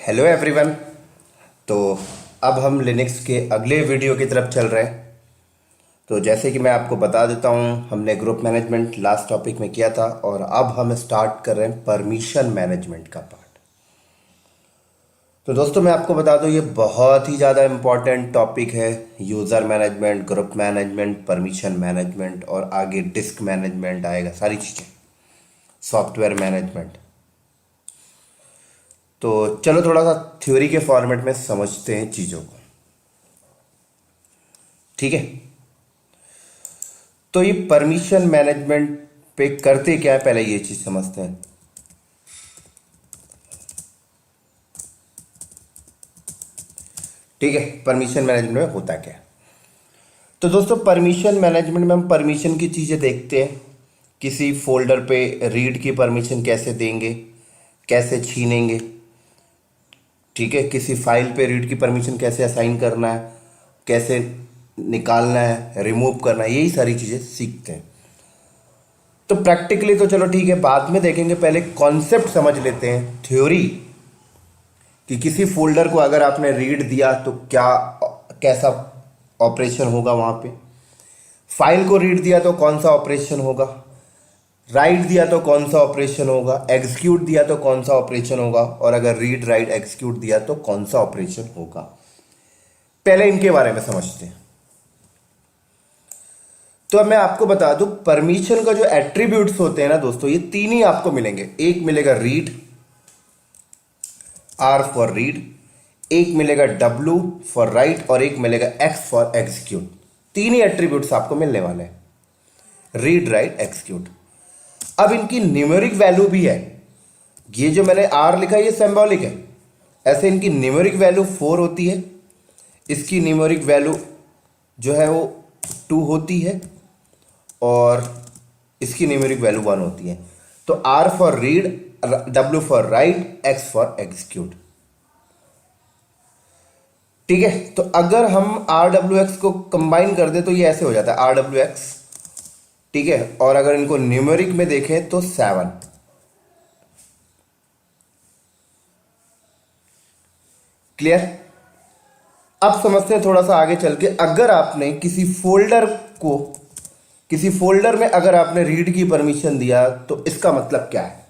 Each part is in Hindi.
Hello everyone. तो अब हम लिनक्स के अगले वीडियो की तरफ चल रहे हैं। तो जैसे कि मैं आपको बता देता हूं, हमने ग्रुप मैनेजमेंट लास्ट टॉपिक में किया था और अब हम स्टार्ट कर रहे हैं परमिशन मैनेजमेंट का पार्ट। तो दोस्तों मैं आपको बता दूं, ये बहुत ही ज़्यादा इम्पॉर्टेंट टॉपिक है। User management, group management, permission management और आगे डिस्क मैनेजमेंट आएगा, सारी चीज़ें, सॉफ्टवेयर मैनेजमेंट। तो चलो थोड़ा सा थ्योरी के फॉर्मेट में समझते हैं चीज़ों को, ठीक है। तो ये परमिशन मैनेजमेंट पे करते क्या है, पहले ये चीज़ समझते हैं। ठीक है, परमिशन मैनेजमेंट में होता क्या है। तो दोस्तों परमिशन मैनेजमेंट में हम परमिशन की चीज़ें देखते हैं। किसी फोल्डर पे रीड की परमिशन कैसे देंगे, कैसे छीनेंगे, ठीक है। किसी फाइल पे रीड की परमिशन कैसे असाइन करना है, कैसे निकालना है, रिमूव करना है, यही सारी चीज़ें सीखते हैं। तो प्रैक्टिकली तो चलो ठीक है, बाद में देखेंगे, पहले कॉन्सेप्ट समझ लेते हैं, थ्योरी, कि किसी फोल्डर को अगर आपने रीड दिया तो क्या कैसा ऑपरेशन होगा वहाँ पे। फाइल को रीड दिया तो कौन सा ऑपरेशन होगा, राइट दिया तो कौन सा ऑपरेशन होगा, एग्जीक्यूट दिया तो कौन सा ऑपरेशन होगा, और अगर रीड राइट एग्जीक्यूट दिया तो कौन सा ऑपरेशन होगा। पहले इनके बारे में समझते हैं। तो अब मैं आपको बता दूं, परमिशन का जो एट्रीब्यूट्स होते हैं ना दोस्तों, ये तीन ही आपको मिलेंगे। एक मिलेगा रीड, आर फॉर रीड, एक मिलेगा डब्ल्यू फॉर राइट और एक मिलेगा एक्स फॉर एग्जीक्यूट। तीन ही एट्रीब्यूट्स आपको मिलने वाले हैं, रीड राइट एग्जीक्यूट। अब इनकी न्यूमेरिक वैल्यू भी है। ये जो मैंने आर लिखा है ये सिंबॉलिक है, ऐसे इनकी न्यूमेरिक वैल्यू 4 होती है, इसकी न्यूमेरिक वैल्यू जो है वो 2 होती है और इसकी न्यूमेरिक वैल्यू 1 होती है। तो R for read, W for write, X for execute, ठीक है। तो अगर हम आर डब्ल्यू एक्स को कंबाइन कर दे तो ये ऐसे हो जाता है आर डब्ल्यू एक्स, ठीक है। और अगर इनको न्यूमेरिक में देखें तो 7, क्लियर। अब समझते हैं थोड़ा सा आगे चल के, अगर आपने किसी फोल्डर में अगर आपने रीड की परमिशन दिया तो इसका मतलब क्या है,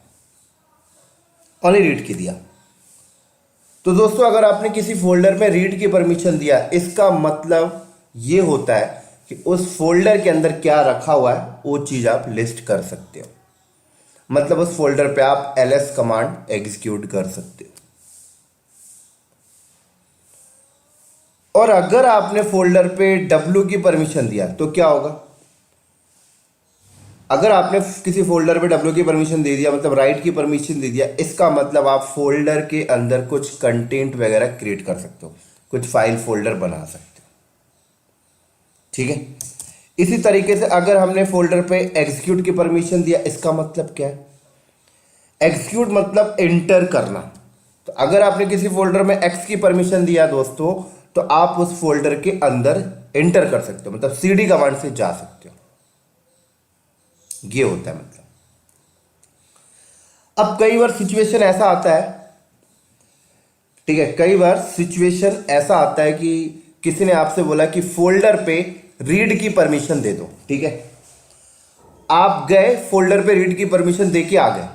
ओनली रीड की दिया। तो दोस्तों अगर आपने किसी फोल्डर में रीड की परमिशन दिया, इसका मतलब ये होता है कि उस फोल्डर के अंदर क्या रखा हुआ है वो चीज आप लिस्ट कर सकते हो। मतलब उस फोल्डर पे आप ls कमांड एग्जीक्यूट कर सकते हो। और अगर आपने फोल्डर पे w की परमिशन दिया तो क्या होगा। अगर आपने किसी फोल्डर पे w की परमिशन दे दिया, मतलब राइट की परमिशन दे दिया, इसका मतलब आप फोल्डर के अंदर कुछ कंटेंट वगैरह क्रिएट कर सकते हो, कुछ फाइल फोल्डर बना सकते हो, ठीक है। इसी तरीके से अगर हमने फोल्डर पे एग्जीक्यूट की परमिशन दिया, इसका मतलब क्या है, एग्जीक्यूट मतलब एंटर करना। तो अगर आपने किसी फोल्डर में x की परमिशन दिया दोस्तों, तो आप उस फोल्डर के अंदर एंटर कर सकते हो, मतलब cd कमांड से जा सकते हो, ये होता है मतलब। अब कई बार सिचुएशन ऐसा आता है, ठीक है, कई बार सिचुएशन ऐसा आता है कि किसी ने आपसे बोला कि फोल्डर पे रीड की परमिशन दे दो, ठीक है। आप गए फोल्डर पे रीड की परमिशन देके आ गए।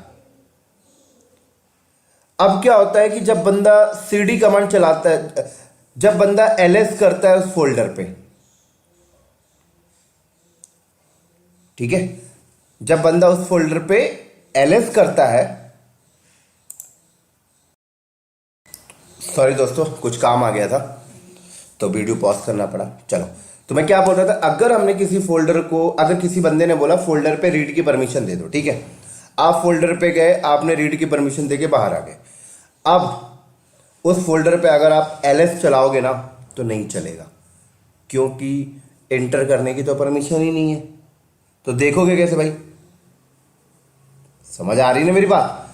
अब क्या होता है कि जब बंदा cd कमांड चलाता है, जब बंदा ls करता है उस फोल्डर पे, ठीक है, जब बंदा उस फोल्डर पे ls करता है, सॉरी दोस्तों कुछ काम आ गया था तो वीडियो पॉज करना पड़ा। चलो, तो मैं क्या बोल रहा था, अगर हमने किसी फोल्डर को, अगर किसी बंदे ने बोला फोल्डर पे रीड की परमिशन दे दो, ठीक है, आप फोल्डर पे गए, आपने रीड की परमिशन देके बाहर आ गए। अब उस फोल्डर पे अगर आप ls चलाओगे ना तो नहीं चलेगा, क्योंकि एंटर करने की तो परमिशन ही नहीं है। तो देखोगे कैसे भाई, समझ आ रही ना मेरी बात।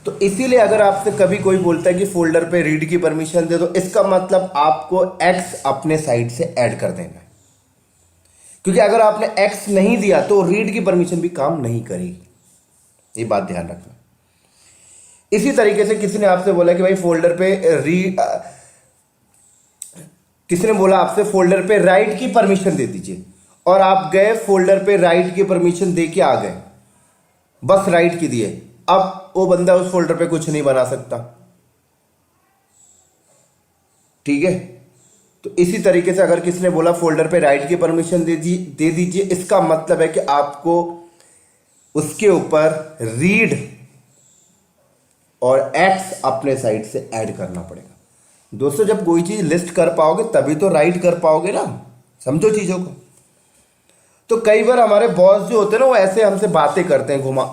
तो इसीलिए अगर आपसे कभी कोई बोलता है कि फोल्डर पे रीड की परमिशन दे दो, इसका मतलब आपको x अपने साइड से ऐड कर देना है, क्योंकि अगर आपने x नहीं दिया तो रीड की परमिशन भी काम नहीं करेगी, ये बात ध्यान रखना। इसी तरीके से किसी ने आपसे बोला कि भाई फोल्डर पे किसी ने बोला आपसे फोल्डर पे राइट की परमिशन दे दीजिए, और आप गए फोल्डर पे राइट की परमिशन दे के आ गए, बस राइट की दिए, अब वो बंदा उस फोल्डर पे कुछ नहीं बना सकता। ठीक है, तो इसी तरीके से अगर किसी ने बोला फोल्डर पे राइट की परमिशन दे दीजिए, इसका मतलब है कि आपको उसके ऊपर रीड और एक्स अपने साइड से ऐड करना पड़ेगा। दोस्तों, जब कोई चीज लिस्ट कर पाओगे तभी तो राइट कर पाओगे ना, समझो चीजों को। तो कई बार हमारे बॉस जो होते हैं ना, वो ऐसे हमसे बातें करते हैं, घुमा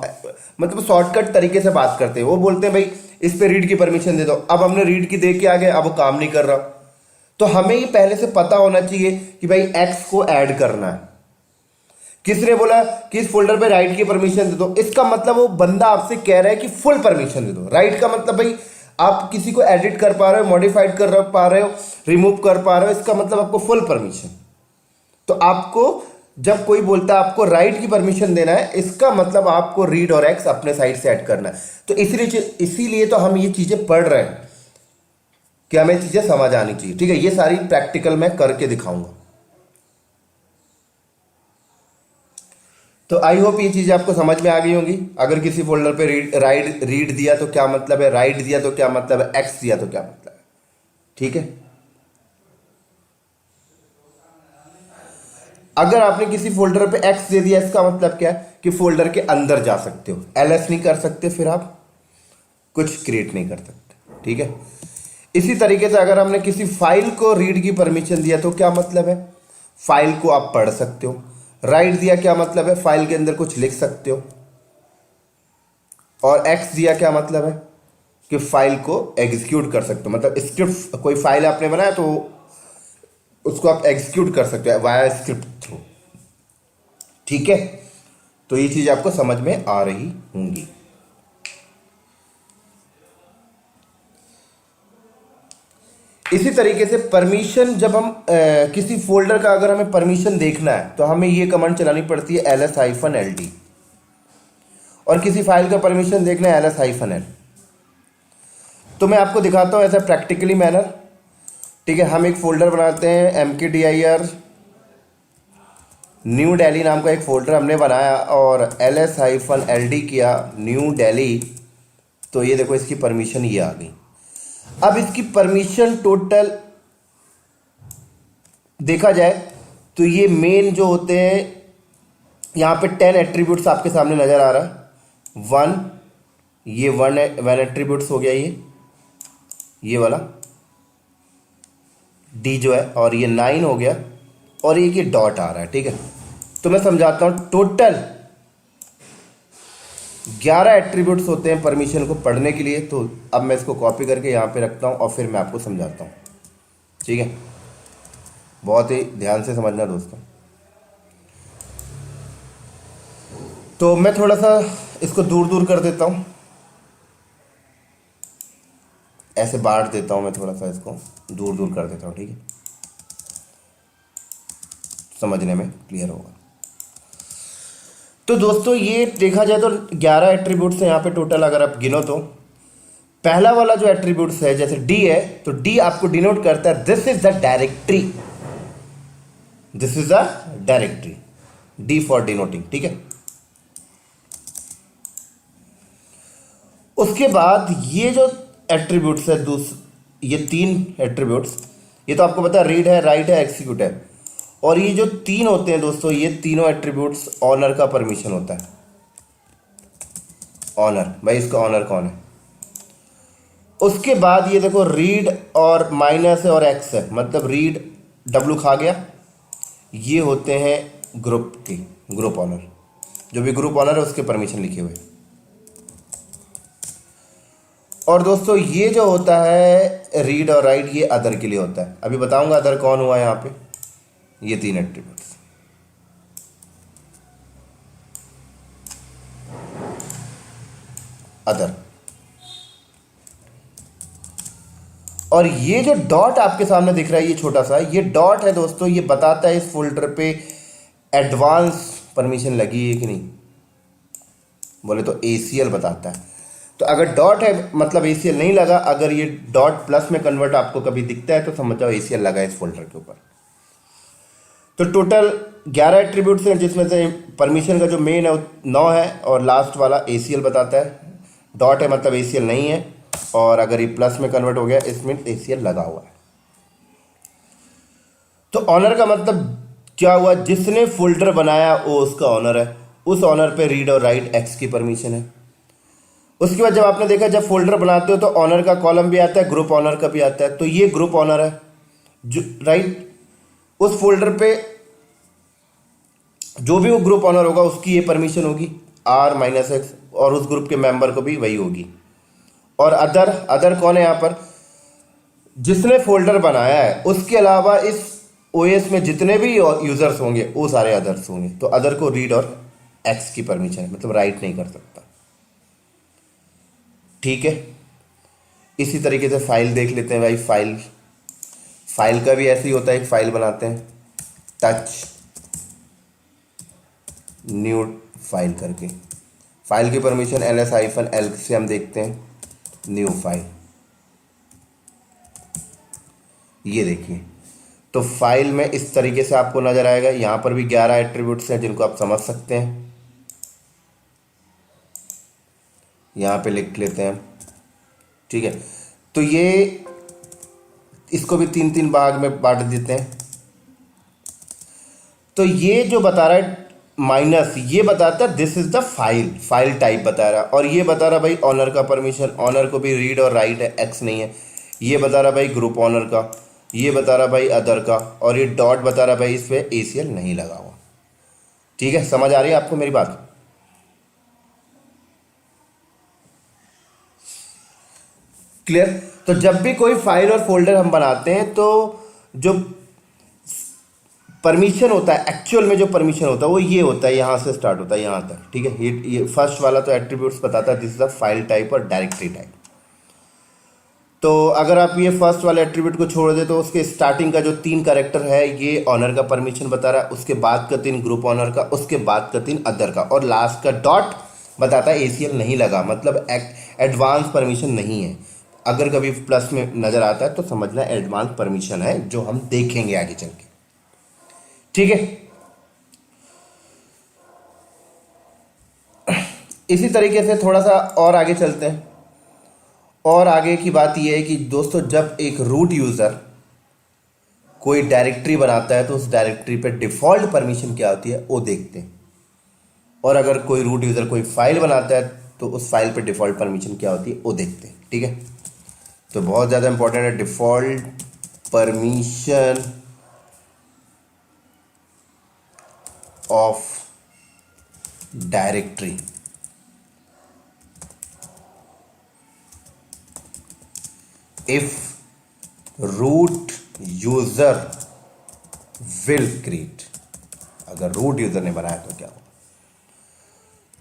मतलब शॉर्टकट तरीके से बात करते हैं। वो बोलते हैं भाई इस पे रीड की परमिशन दे दो, अब हमने रीड की दे के आ गए, अब वो काम नहीं कर रहा। तो हमें ये पहले से पता होना चाहिए कि भाई एक्स को ऐड करना है। किसी ने बोला कि इस फोल्डर पे राइट की परमिशन दे दो, इसका मतलब वो बंदा आपसे कह रहा है कि फुल परमिशन दे दो। राइट का मतलब भाई आप किसी को एडिट कर पा रहे हो, मॉडिफाइड कर पा रहे हो, रिमूव कर पा रहे हो, इसका मतलब आपको फुल परमिशन। तो आपको जब कोई बोलता है आपको राइट की परमिशन देना है, इसका मतलब आपको रीड और एक्स अपने साइड से ऐड करना है। तो इसीलिए तो हम ये चीजें पढ़ रहे हैं कि हमें चीजें समझ आनी चाहिए। ठीक है, ये सारी प्रैक्टिकल मैं करके दिखाऊंगा। तो आई होप ये चीज़ आपको समझ में आ गई होंगी। अगर किसी फोल्डर पे रीड दिया तो क्या मतलब है, राइट दिया तो क्या मतलब है, एक्स दिया तो क्या मतलब है। ठीक है, अगर आपने किसी फोल्डर पे एक्स दे दिया, इसका मतलब क्या है कि फोल्डर के अंदर जा सकते हो, एलएस नहीं कर सकते, फिर आप कुछ क्रिएट नहीं कर सकते। ठीक है, इसी तरीके से अगर हमने किसी फाइल को रीड की परमिशन दिया तो क्या मतलब है, फाइल को आप पढ़ सकते हो। राइट दिया क्या मतलब है, फाइल के अंदर कुछ लिख सकते हो। और एक्स दिया क्या मतलब है कि फाइल को एग्जीक्यूट कर सकते हो, मतलब स्क्रिप्ट, कोई फाइल आपने बनाया तो उसको आप एग्जीक्यूट कर सकते हो वाया स्क्रिप्ट थ्रू। ठीक है, तो ये चीज आपको समझ में आ रही होंगी। इसी तरीके से परमिशन, जब हम किसी फोल्डर का अगर हमें परमिशन देखना है तो हमें ये कमांड चलानी पड़ती है ls-ld, और किसी फाइल का परमिशन देखना है ls-l। तो मैं आपको दिखाता हूँ ऐसा प्रैक्टिकली मैनर। ठीक है, हम एक फोल्डर बनाते हैं mkdir न्यू दिल्ली नाम का एक फोल्डर हमने बनाया और ls-ld किया न्यू दिल्ली। तो ये देखो इसकी परमिशन ये आ गई। अब इसकी परमिशन टोटल देखा जाए तो ये मेन जो होते हैं, यहाँ पे 10 एट्रीब्यूट्स आपके सामने नजर आ रहा है। 1, ये 1 एट्रीब्यूट्स हो गया, ये वाला डी जो है, और ये 9 हो गया, और ये डॉट आ रहा है। ठीक है, तो मैं समझाता हूँ। टोटल 11 एट्रीब्यूट्स होते हैं परमिशन को पढ़ने के लिए। तो अब मैं इसको कॉपी करके यहाँ पे रखता हूँ और फिर मैं आपको समझाता हूँ। ठीक है, बहुत ही ध्यान से समझना दोस्तों। तो मैं थोड़ा सा इसको दूर दूर कर देता हूँ, ऐसे बांट देता हूँ मैं, थोड़ा सा इसको दूर दूर कर देता हूँ। ठीक है, समझने में क्लियर होगा। तो दोस्तों ये देखा जाए तो 11 एट्रीब्यूट्स हैं यहाँ पे टोटल। अगर आप गिनो तो पहला वाला जो एट्रीब्यूट्स है, जैसे डी है, तो डी आपको डिनोट करता है this is the directory, this is the directory, D for denoting. ठीक है, उसके बाद ये जो एट्रीब्यूट्स है, ये 3 एट्रीब्यूट्स, ये तो आपको पता है रीड है, राइट है, एग्जीक्यूट है। और ये जो 3 होते हैं दोस्तों, ये तीनों एट्रीब्यूट्स ऑनर का परमिशन होता है। ऑनर, भाई इसका ऑनर कौन है। उसके बाद ये देखो रीड और माइनस है और एक्स है, मतलब रीड डब्लू खा गया, ये होते हैं ग्रुप के, ग्रुप ऑनर। जो भी ग्रुप ऑनर है उसके परमिशन लिखे हुए। और दोस्तों ये जो होता है रीड और राइट, ये अदर के लिए होता है। अभी बताऊंगा अदर कौन हुआ यहाँ पे। ये 3 एट्रीब्यूट्स, अदर। और ये जो डॉट आपके सामने दिख रहा है, ये छोटा सा, ये डॉट है दोस्तों, ये बताता है इस फोल्डर पे एडवांस परमिशन लगी है कि नहीं। बोले तो ACL बताता है। तो अगर डॉट है मतलब ACL नहीं लगा, अगर ये डॉट प्लस में कन्वर्ट आपको कभी दिखता है तो समझ जाओ ACL लगा है इस फोल्डर के ऊपर। तो टोटल 11 एट्रीब्यूट्स हैं, जिसमें से परमिशन का जो मेन है वो 9 है और लास्ट वाला ACL बताता है। डॉट है मतलब ACL नहीं है, और अगर ये प्लस में कन्वर्ट हो गया इसमें ACL लगा हुआ है। तो ऑनर का मतलब क्या हुआ, जिसने फोल्डर बनाया वो उसका ऑनर है, उस ऑनर पे रीड और राइट एक्स की परमिशन है। उसके बाद जब आपने देखा जब फोल्डर बनाते हो तो ऑनर का कॉलम भी आता है, ग्रुप ऑनर का भी आता है, तो ये ग्रुप ऑनर है जो राइट उस फोल्डर पे जो भी वो ग्रुप ऑनर होगा उसकी ये परमिशन होगी R-X, और उस ग्रुप के मेंबर को भी वही होगी। और अदर कौन है यहाँ पर, जिसने फोल्डर बनाया है उसके अलावा इस OS में जितने भी यूजर्स होंगे वो सारे अदर्स होंगे। तो अदर को रीड और एक्स की परमिशन है, मतलब राइट नहीं कर सकता। ठीक है, इसी तरीके से फाइल देख लेते हैं भाई। फाइल का भी ऐसे ही होता है, एक फाइल बनाते हैं टच न्यू फाइल करके, फाइल की परमिशन ls-l से हम देखते हैं न्यू फाइल। ये देखिए, तो फाइल में इस तरीके से आपको नजर आएगा। यहां पर भी 11 एट्रीब्यूट्स हैं जिनको आप समझ सकते हैं। यहां पे लिख लेते हैं, ठीक है। तो ये इसको भी 3-3 भाग में बांट देते हैं। तो ये जो बता रहा है माइनस, ये बताता है this is the file type बता रहा है, और ये बता रहा भाई ऑनर का परमिशन, ऑनर को भी रीड और राइट है, एक्स नहीं है। ये बता रहा भाई ग्रुप ऑनर का, ये बता रहा भाई अदर का, और ये डॉट बता रहा भाई इस पे ACL नहीं लगा हुआ। ठीक है, समझ आ रही है आपको मेरी बात? क्लियर? तो जब भी कोई फाइल और फोल्डर हम बनाते हैं तो जो परमिशन होता है, एक्चुअल में जो परमिशन होता है वो ये होता है, यहाँ से स्टार्ट होता है यहाँ तक। ठीक है, ये फर्स्ट वाला तो एट्रीब्यूट्स बताता है this is the file type और डायरेक्टरी टाइप। तो अगर आप ये फर्स्ट वाले एट्रीब्यूट को छोड़ दे तो उसके स्टार्टिंग का जो 3 कैरेक्टर है ये ऑनर का परमिशन बता रहा है, उसके बाद का 3 ग्रुप ऑनर का, उसके बाद का 3 अदर का, और लास्ट का डॉट बताता है ACL नहीं लगा, मतलब एडवांस परमिशन नहीं है। अगर कभी प्लस में नजर आता है तो समझना एडवांस परमिशन है, जो हम देखेंगे आगे चल के। ठीक है, इसी तरीके से थोड़ा सा और आगे चलते हैं। और आगे की बात यह है कि दोस्तों जब एक रूट यूजर कोई डायरेक्टरी बनाता है तो उस डायरेक्टरी पे डिफॉल्ट परमिशन क्या होती है वो देखते हैं, और अगर कोई रूट यूजर कोई फाइल बनाता है तो उस फाइल पे डिफॉल्ट परमिशन क्या होती है वो देखते हैं। ठीक है, तो बहुत ज़्यादा इंपॉर्टेंट है default permission of directory. If root user will create, अगर रूट यूजर ने बनाया तो क्या होगा।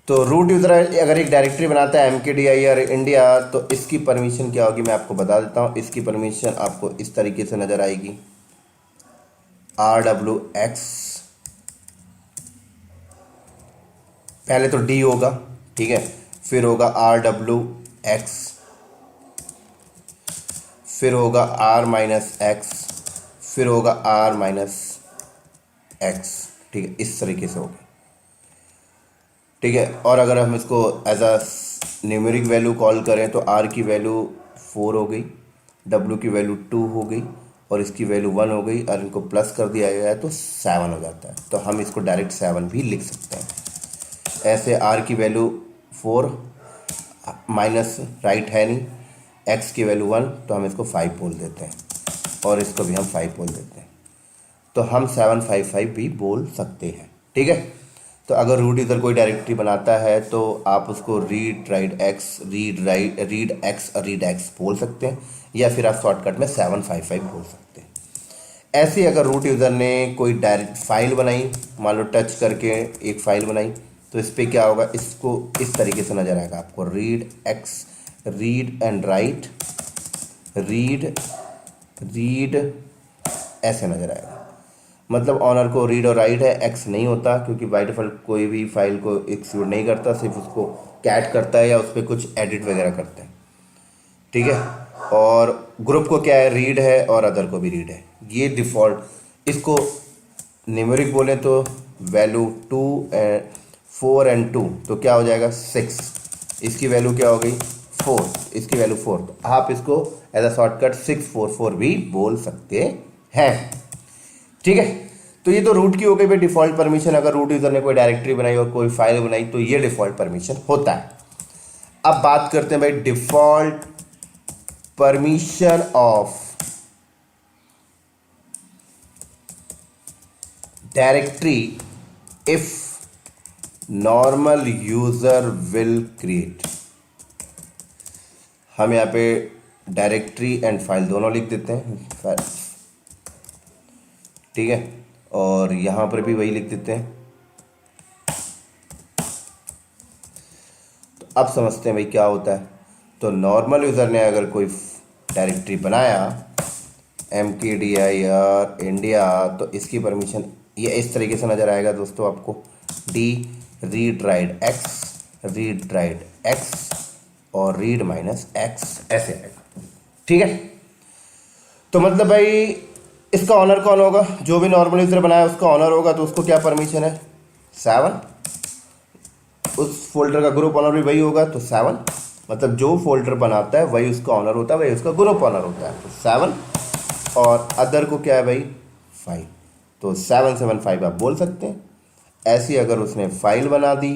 तो रूट यूजर अगर एक डायरेक्टरी बनाता है mkdir इंडिया, तो इसकी परमिशन क्या होगी मैं आपको बता देता हूं। इसकी परमिशन आपको इस तरीके से नजर आएगी, rwx, पहले तो d होगा, ठीक है, फिर होगा rwx, फिर होगा r-x, फिर होगा r-x। ठीक है, इस तरीके से होगा। ठीक है, और अगर हम इसको as a numeric value call करें तो r की वैल्यू 4 हो गई, w की वैल्यू 2 हो गई, और इसकी वैल्यू 1 हो गई, और इनको प्लस कर दिया गया है तो 7 हो जाता है। तो हम इसको डायरेक्ट 7 भी लिख सकते हैं। ऐसे r की वैल्यू 4 माइनस राइट है नहीं, x की वैल्यू 1, तो हम इसको 5 बोल देते हैं, और इसको भी हम 5 बोल देते हैं, तो हम 755 भी बोल सकते हैं। ठीक है, तो अगर रूट यूजर कोई डायरेक्टरी बनाता है तो आप उसको read write x, read x बोल सकते हैं, या फिर आप शॉर्टकट में 755 बोल सकते हैं। ऐसे ही अगर रूट यूजर ने कोई डायरेक्ट फाइल बनाई, मान लो टच करके एक फाइल बनाई, तो इस पर क्या होगा, इसको इस तरीके से नजर आएगा आपको, रीड एंड राइट, रीड ऐसे नजर आएगा। मतलब ऑनर को रीड और राइट है, एक्स नहीं होता, क्योंकि बाय डिफॉल्ट कोई भी फाइल को एक्सिक्यूट नहीं करता, सिर्फ उसको कैट करता है या उस पर कुछ एडिट वगैरह करते हैं, ठीक है। और ग्रुप को क्या है, रीड है, और अदर को भी रीड है। ये डिफ़ॉल्ट, इसको न्यूमेरिक बोले तो वैल्यू 4 एंड 2 तो क्या हो जाएगा 6, इसकी वैल्यू क्या हो गई 4, इसकी वैल्यू 4, तो आप इसको एज अ शॉर्टकट 644 भी बोल सकते हैं, ठीक है। तो ये तो रूट की हो गई भाई डिफ़ॉल्ट परमिशन। अगर रूट यूज़र ने कोई डायरेक्टरी बनाई और कोई फाइल बनाई तो ये डिफ़ॉल्ट परमिशन होता है। अब बात करते हैं भाई default permission of directory if normal user will create. हम यहाँ पे डायरेक्टरी एंड फाइल दोनों लिख देते हैं, ठीक है, और यहाँ पर भी वही लिख देते हैं। तो अब समझते हैं भाई क्या होता है। तो नॉर्मल यूज़र ने अगर कोई डायरेक्टरी बनाया mkdir इंडिया, तो इसकी परमिशन ये इस तरीके से नज़र आएगा दोस्तों आपको, डी रीड राइट एक्स और रीड -x ऐसे आएगा, ठीक है। तो मतलब भाई इसका ऑनर कौन होगा, जो भी नॉर्मल यूज़र बनाया उसका ऑनर होगा, तो उसको क्या परमिशन है 7। उस फोल्डर का ग्रुप ऑनर भी वही होगा, तो 7, मतलब जो फोल्डर बनाता है वही उसका ऑनर होता है, वही उसका ग्रुप ऑनर होता है, तो 7। और अदर को क्या है भाई 5, तो 775 आप बोल सकते हैं। ऐसी अगर उसने फाइल बना दी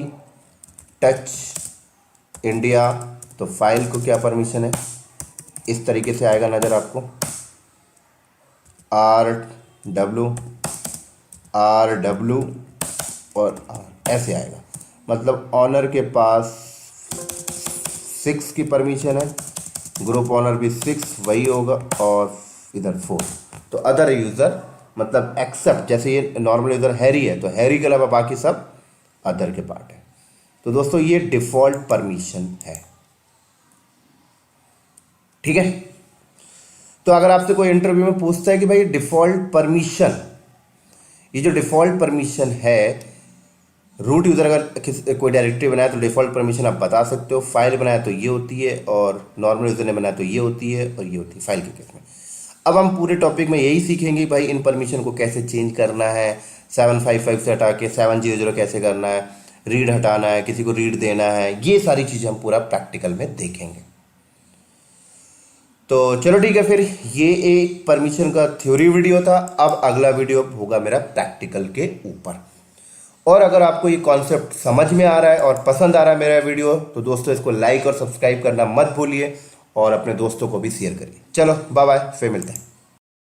टच इंडिया, तो फाइल को क्या परमिशन है, इस तरीके से आएगा नज़र आपको, RW और R ऐसे आएगा। मतलब ऑनर के पास 6 की परमिशन है, ग्रुप ऑनर भी 6 वही होगा, और इधर 4। तो अदर यूज़र मतलब एक्सेप्ट, जैसे ये नॉर्मल यूज़र हैरी है तो हैरी के अलावा बाकी सब अदर के पार्ट है। तो दोस्तों ये डिफ़ॉल्ट परमिशन है, ठीक है। तो अगर आपसे कोई इंटरव्यू में पूछता है कि भाई डिफ़ॉल्ट परमिशन, ये जो डिफ़ॉल्ट परमिशन है, रूट यूज़र अगर कोई डायरेक्टरी बनाया तो डिफ़ॉल्ट परमिशन आप बता सकते हो, फाइल बनाया तो ये होती है, और नॉर्मल यूज़र ने बनाया तो ये होती है, और ये होती है फाइल के केस में। अब हम पूरे टॉपिक में यही सीखेंगे भाई इन परमिशन को कैसे चेंज करना है, 755 से हटा के 700 कैसे करना है, रीड हटाना है, किसी को रीड देना है, ये सारी चीज़ें हम पूरा प्रैक्टिकल में देखेंगे। तो चलो ठीक है, फिर ये एक परमिशन का थ्योरी वीडियो था। अब अगला वीडियो होगा मेरा प्रैक्टिकल के ऊपर। और अगर आपको ये कॉन्सेप्ट समझ में आ रहा है और पसंद आ रहा है मेरा वीडियो, तो दोस्तों इसको लाइक और सब्सक्राइब करना मत भूलिए, और अपने दोस्तों को भी शेयर करिए। चलो बाय बाय, फिर मिलते हैं।